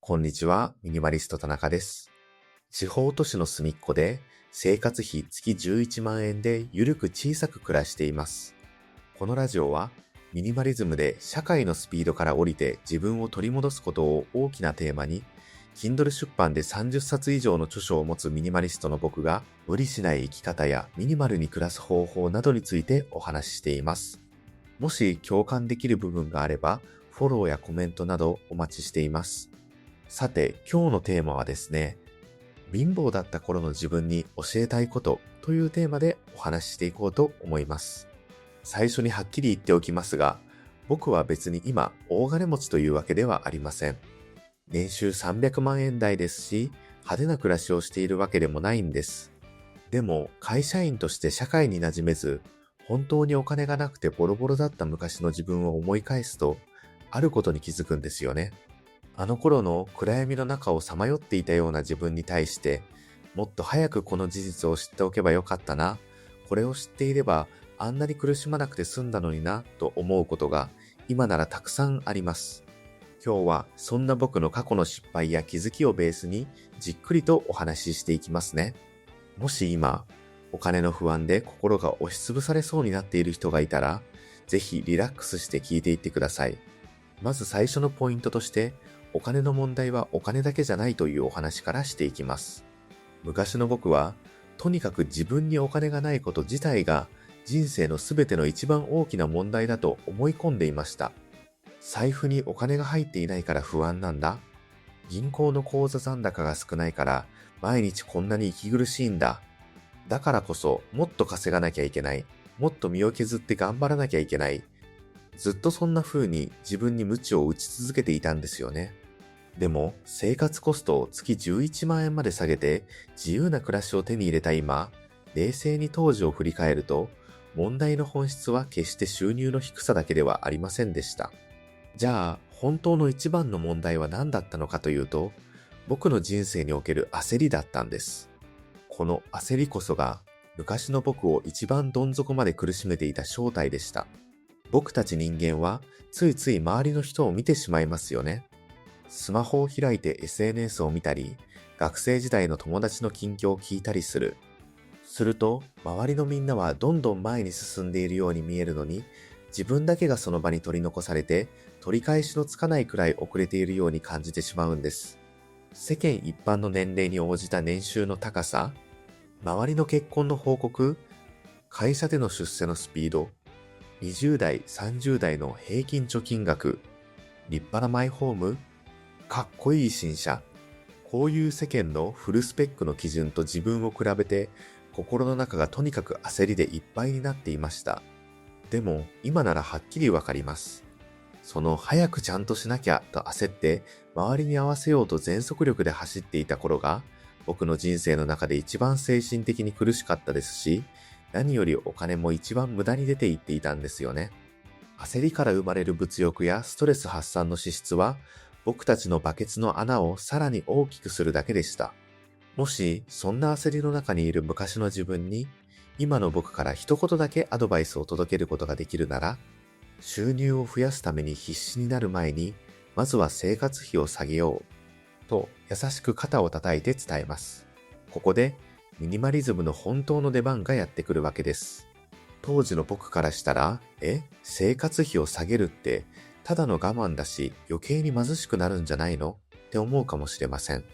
こんにちは、ミニマリスト田中です。地方都市の隅っこで生活費月11万円でゆるく小さく暮らしています。このラジオはミニマリズムで社会のスピードから降りて自分を取り戻すことを大きなテーマに、Kindle 出版で30冊以上の著書を持つミニマリストの僕が無理しない生き方やミニマルに暮らす方法などについてお話ししています。もし共感できる部分があれば、フォローやコメントなどお待ちしています。さて、今日のテーマはですね、貧乏だった頃の自分に教えたいことというテーマでお話ししていこうと思います。最初にはっきり言っておきますが、僕は別に今大金持ちというわけではありません。年収300万円台ですし、派手な暮らしをしているわけでもないんです。でも、会社員として社会に馴染めず、本当にお金がなくてボロボロだった昔の自分を思い返すと、あることに気づくんですよね。あの頃の暗闇の中をさまよっていたような自分に対して、もっと早くこの事実を知っておけばよかったな、これを知っていればあんなに苦しまなくて済んだのにな、と思うことが今ならたくさんあります。今日はそんな僕の過去の失敗や気づきをベースにじっくりとお話ししていきますね。もし今、お金の不安で心が押しつぶされそうになっている人がいたら、ぜひリラックスして聞いていってください。まず最初のポイントとして、お金の問題はお金だけじゃないというお話からしていきます。昔の僕は、とにかく自分にお金がないこと自体が人生のすべての一番大きな問題だと思い込んでいました。財布にお金が入っていないから不安なんだ。銀行の口座残高が少ないから毎日こんなに息苦しいんだ。だからこそもっと稼がなきゃいけない。もっと身を削って頑張らなきゃいけない。ずっとそんな風に自分に鞭を打ち続けていたんですよね。でも、生活コストを月11万円まで下げて自由な暮らしを手に入れた今、冷静に当時を振り返ると、問題の本質は決して収入の低さだけではありませんでした。じゃあ、本当の一番の問題は何だったのかというと、僕の人生における焦りだったんです。この焦りこそが、昔の僕を一番どん底まで苦しめていた正体でした。僕たち人間は、ついつい周りの人を見てしまいますよね。スマホを開いて SNS を見たり、学生時代の友達の近況を聞いたりする。すると、周りのみんなはどんどん前に進んでいるように見えるのに、自分だけがその場に取り残されて、取り返しのつかないくらい遅れているように感じてしまうんです。世間一般の年齢に応じた年収の高さ、周りの結婚の報告、会社での出世のスピード、20代、30代の平均貯金額、立派なマイホーム、かっこいい新車。こういう世間のフルスペックの基準と自分を比べて、心の中がとにかく焦りでいっぱいになっていました。でも、今ならはっきりわかります。その早くちゃんとしなきゃと焦って、周りに合わせようと全速力で走っていた頃が、僕の人生の中で一番精神的に苦しかったですし、何よりお金も一番無駄に出ていっていたんですよね。焦りから生まれる物欲やストレス発散の資質は、僕たちのバケツの穴をさらに大きくするだけでした。もし、そんな焦りの中にいる昔の自分に、今の僕から一言だけアドバイスを届けることができるなら、収入を増やすために必死になる前に、まずは生活費を下げよう、と優しく肩を叩いて伝えます。ここで、ミニマリズムの本当の出番がやってくるわけです。当時の僕からしたら、生活費を下げるって、ただの我慢だし余計に貧しくなるんじゃないのって思うかもしれません。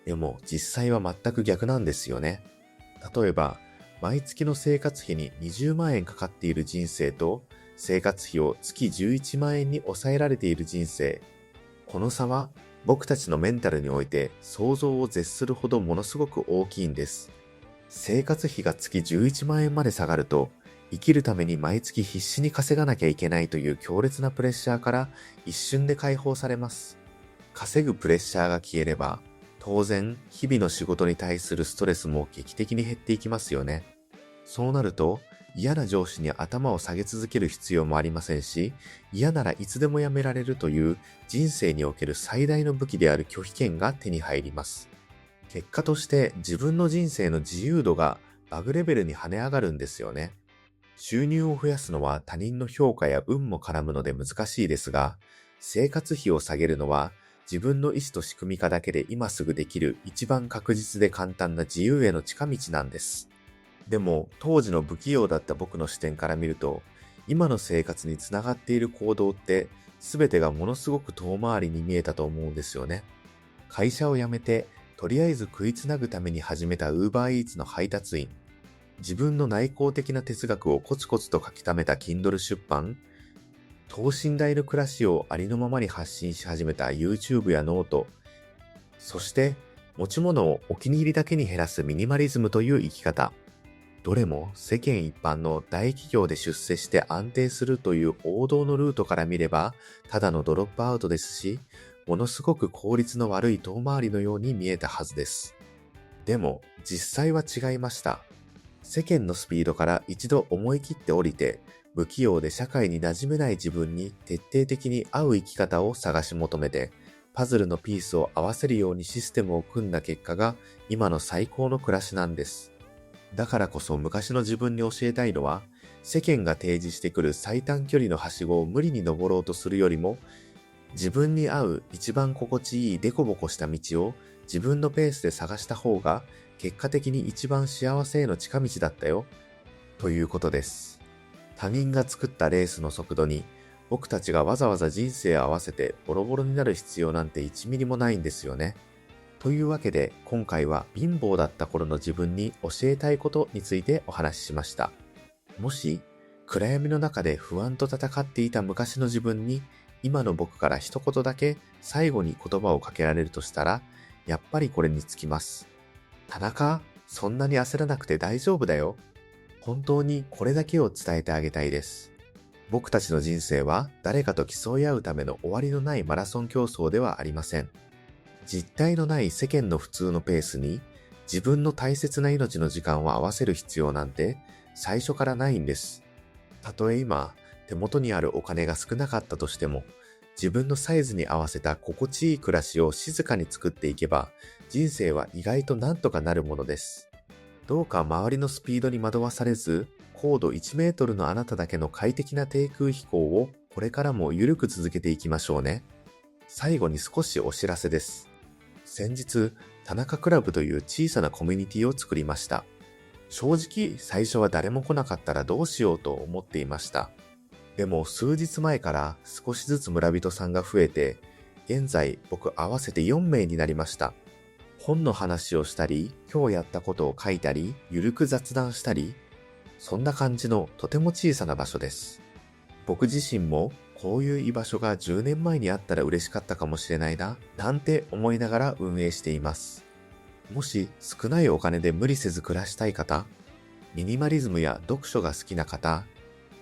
でも実際は全く逆なんですよね。例えば、毎月の生活費に20万円かかっている人生と、生活費を月11万円に抑えられている人生。この差は僕たちのメンタルにおいて想像を絶するほどものすごく大きいんです。生活費が月11万円まで下がると、生きるために毎月必死に稼がなきゃいけないという強烈なプレッシャーから一瞬で解放されます。稼ぐプレッシャーが消えれば、当然日々の仕事に対するストレスも劇的に減っていきますよね。そうなると、嫌な上司に頭を下げ続ける必要もありませんし、嫌ならいつでも辞められるという人生における最大の武器である拒否権が手に入ります。結果として自分の人生の自由度がバグレベルに跳ね上がるんですよね。収入を増やすのは他人の評価や運も絡むので難しいですが、生活費を下げるのは自分の意思と仕組み化だけで今すぐできる一番確実で簡単な自由への近道なんです。でも当時の不器用だった僕の視点から見ると、今の生活につながっている行動って全てがものすごく遠回りに見えたと思うんですよね。会社を辞めてとりあえず食いつなぐために始めた UberEats の配達員、自分の内向的な哲学をコツコツと書き溜めた Kindle 出版、等身大の暮らしをありのままに発信し始めた YouTube やノート、そして持ち物をお気に入りだけに減らすミニマリズムという生き方。どれも世間一般の大企業で出世して安定するという王道のルートから見ればただのドロップアウトですし、ものすごく効率の悪い遠回りのように見えたはずです。でも実際は違いました。世間のスピードから一度思い切って降りて、不器用で社会に馴染めない自分に徹底的に合う生き方を探し求めて、パズルのピースを合わせるようにシステムを組んだ結果が今の最高の暮らしなんです。だからこそ昔の自分に教えたいのは、世間が提示してくる最短距離のはしごを無理に登ろうとするよりも、自分に合う一番心地いいデコボコした道を自分のペースで探した方が結果的に一番幸せへの近道だったよ、ということです。他人が作ったレースの速度に僕たちがわざわざ人生を合わせてボロボロになる必要なんて1ミリもないんですよね。というわけで今回は貧乏だった頃の自分に教えたいことについてお話ししました。もし暗闇の中で不安と戦っていた昔の自分に今の僕から一言だけ最後に言葉をかけられるとしたら、やっぱりこれにつきます。田中、そんなに焦らなくて大丈夫だよ。本当にこれだけを伝えてあげたいです。僕たちの人生は誰かと競い合うための終わりのないマラソン競争ではありません。実体のない世間の普通のペースに自分の大切な命の時間を合わせる必要なんて最初からないんです。たとえ今手元にあるお金が少なかったとしても、自分のサイズに合わせた心地いい暮らしを静かに作っていけば、人生は意外となんとかなるものです。どうか周りのスピードに惑わされず、高度1メートルのあなただけの快適な低空飛行をこれからも緩く続けていきましょうね。最後に少しお知らせです。先日、田中クラブという小さなコミュニティを作りました。正直、最初は誰も来なかったらどうしようと思っていました。でも数日前から少しずつ村人さんが増えて、現在僕合わせて4名になりました。本の話をしたり、今日やったことを書いたり、ゆるく雑談したり、そんな感じのとても小さな場所です。僕自身もこういう居場所が10年前にあったら嬉しかったかもしれないな、なんて思いながら運営しています。もし少ないお金で無理せず暮らしたい方、ミニマリズムや読書が好きな方、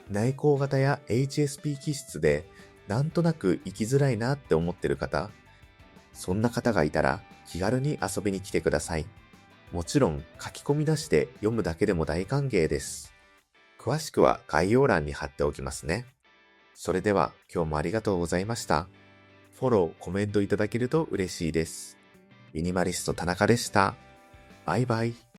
内向型や HSP 気質でなんとなく生きづらいなって思ってる方、そんな方がいたら気軽に遊びに来てください。もちろん書き込みなしで読むだけでも大歓迎です。詳しくは概要欄に貼っておきますね。それでは今日もありがとうございました。フォロー、コメントいただけると嬉しいです。ミニマリスト田中でした。バイバイ。